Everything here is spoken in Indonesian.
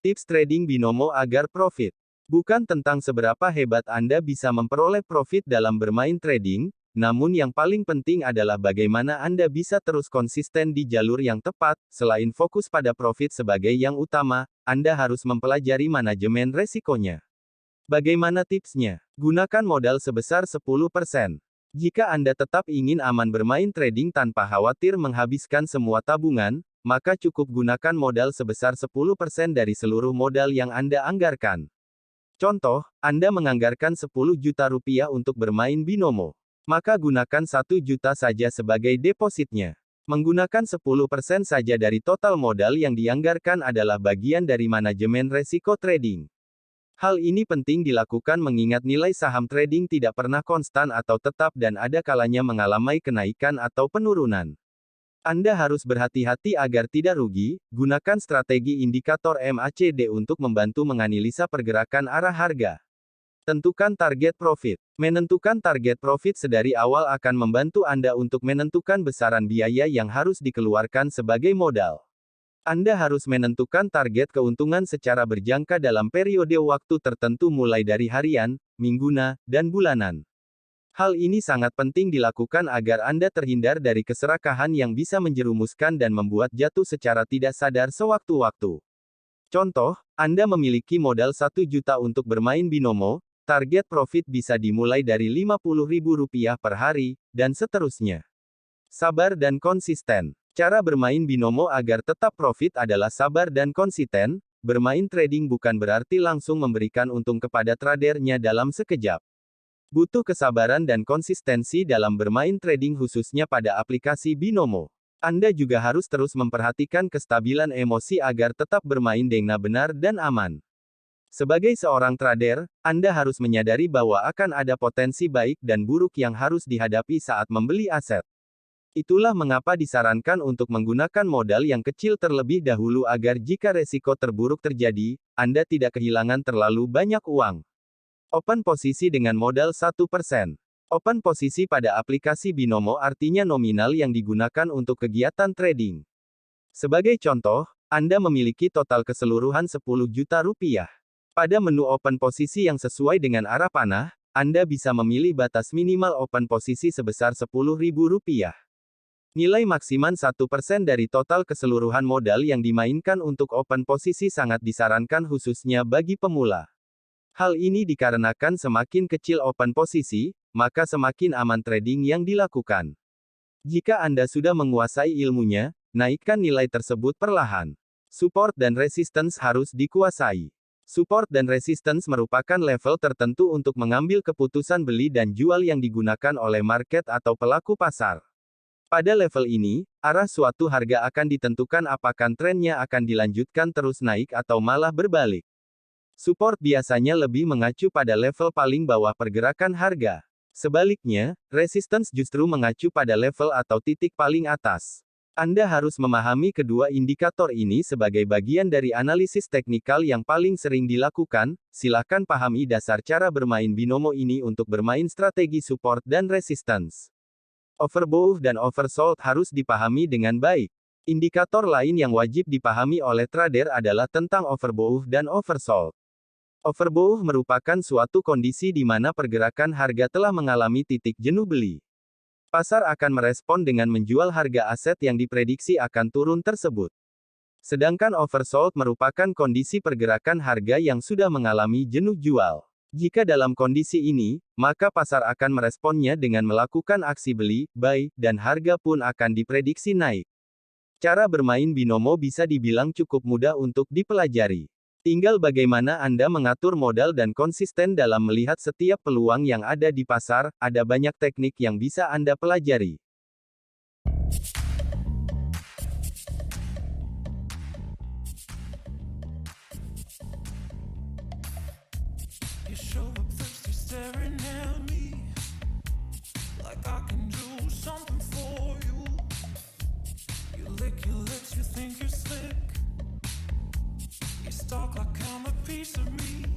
Tips trading binomo agar profit. Bukan tentang seberapa hebat Anda bisa memperoleh profit dalam bermain trading, namun yang paling penting adalah bagaimana Anda bisa terus konsisten di jalur yang tepat. Selain fokus pada profit sebagai yang utama, Anda harus mempelajari manajemen resikonya. Bagaimana tipsnya? Gunakan modal sebesar 10%. Jika Anda tetap ingin aman bermain trading tanpa khawatir menghabiskan semua tabungan, maka cukup gunakan modal sebesar 10% dari seluruh modal yang Anda anggarkan. Contoh, Anda menganggarkan 10 juta rupiah untuk bermain binomo. Maka gunakan 1 juta saja sebagai depositnya. Menggunakan 10% saja dari total modal yang dianggarkan adalah bagian dari manajemen resiko trading. Hal ini penting dilakukan mengingat nilai saham trading tidak pernah konstan atau tetap dan ada kalanya mengalami kenaikan atau penurunan. Anda harus berhati-hati agar tidak rugi. Gunakan strategi indikator MACD untuk membantu menganalisa pergerakan arah harga. Tentukan target profit. Menentukan target profit sedari awal akan membantu Anda untuk menentukan besaran biaya yang harus dikeluarkan sebagai modal. Anda harus menentukan target keuntungan secara berjangka dalam periode waktu tertentu mulai dari harian, mingguan, dan bulanan. Hal ini sangat penting dilakukan agar Anda terhindar dari keserakahan yang bisa menjerumuskan dan membuat jatuh secara tidak sadar sewaktu-waktu. Contoh, Anda memiliki modal 1 juta untuk bermain binomo, target profit bisa dimulai dari Rp50.000 per hari, dan seterusnya. Sabar dan konsisten. Cara bermain binomo agar tetap profit adalah sabar dan konsisten. Bermain trading bukan berarti langsung memberikan untung kepada tradernya dalam sekejap. Butuh kesabaran dan konsistensi dalam bermain trading khususnya pada aplikasi binomo. Anda juga harus terus memperhatikan kestabilan emosi agar tetap bermain dengan benar dan aman. Sebagai seorang trader, Anda harus menyadari bahwa akan ada potensi baik dan buruk yang harus dihadapi saat membeli aset. Itulah mengapa disarankan untuk menggunakan modal yang kecil terlebih dahulu agar jika resiko terburuk terjadi, Anda tidak kehilangan terlalu banyak uang. Open posisi dengan modal 1%. Open posisi pada aplikasi binomo artinya nominal yang digunakan untuk kegiatan trading. Sebagai contoh, Anda memiliki total keseluruhan 10 juta rupiah. Pada menu open posisi yang sesuai dengan arah panah, Anda bisa memilih batas minimal open posisi sebesar Rp10.000. Nilai maksimal 1% dari total keseluruhan modal yang dimainkan untuk open posisi sangat disarankan khususnya bagi pemula. Hal ini dikarenakan semakin kecil open posisi, maka semakin aman trading yang dilakukan. Jika Anda sudah menguasai ilmunya, naikkan nilai tersebut perlahan. Support dan resistance harus dikuasai. Support dan resistance merupakan level tertentu untuk mengambil keputusan beli dan jual yang digunakan oleh market atau pelaku pasar. Pada level ini, arah suatu harga akan ditentukan apakah trennya akan dilanjutkan terus naik atau malah berbalik. Support biasanya lebih mengacu pada level paling bawah pergerakan harga. Sebaliknya, resistance justru mengacu pada level atau titik paling atas. Anda harus memahami kedua indikator ini sebagai bagian dari analisis teknikal yang paling sering dilakukan. Silakan pahami dasar cara bermain binomo ini untuk bermain strategi support dan resistance. Overbought dan oversold harus dipahami dengan baik. Indikator lain yang wajib dipahami oleh trader adalah tentang overbought dan oversold. Overbought merupakan suatu kondisi di mana pergerakan harga telah mengalami titik jenuh beli. Pasar akan merespon dengan menjual harga aset yang diprediksi akan turun tersebut. Sedangkan oversold merupakan kondisi pergerakan harga yang sudah mengalami jenuh jual. Jika dalam kondisi ini, maka pasar akan meresponnya dengan melakukan aksi beli, buy, dan harga pun akan diprediksi naik. Cara bermain binomo bisa dibilang cukup mudah untuk dipelajari. Tinggal bagaimana Anda mengatur modal dan konsisten dalam melihat setiap peluang yang ada di pasar. Ada banyak teknik yang bisa Anda pelajari. You show up thirsty, staring at me like I can do something for you. You lick your lips, you think you're slick. You stalk like I'm a piece of me.